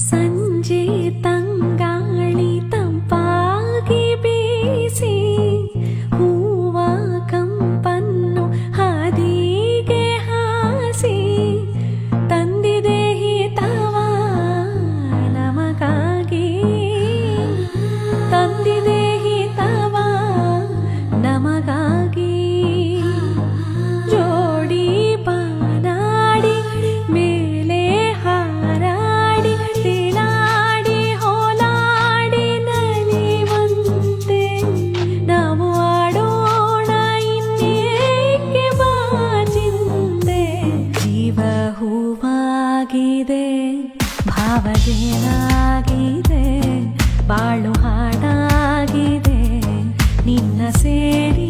ಸಂಜೆ ತಂಗಾಳಿ ತಂಪಾಗಿ ಬೀಸಿ ಹೂವ ಕಂಪನ್ನು ಹಾದಿಗೆ ಹಾಸಿ ತಂದಿದೆ ಹಿತವ ನಮಗಾಗಿ, ತಂದಿದೆ ಹಿತವ ನಮಗಾಗಿ. ಜೋಡಿ ಬಾನಾಡಿ ಮೇಲೆ ಹಾರಾಡಿ ತೇಲಾಡಿ ಹೋಲಾಡಿ ನಲಿವಂತೆ ನಾವು ಆಡೋಣ ಇನ್ನೇಕೆ ಬಾಚಿಂದೆ. ಜೀವ ಹೂವಾಗಿದೆ, ಭಾವಜೇನಾಗಿದೆ, ಬಾಳು ಹಾಡಾಗಿದೆ ನಿನ್ನ ಸೇರಿ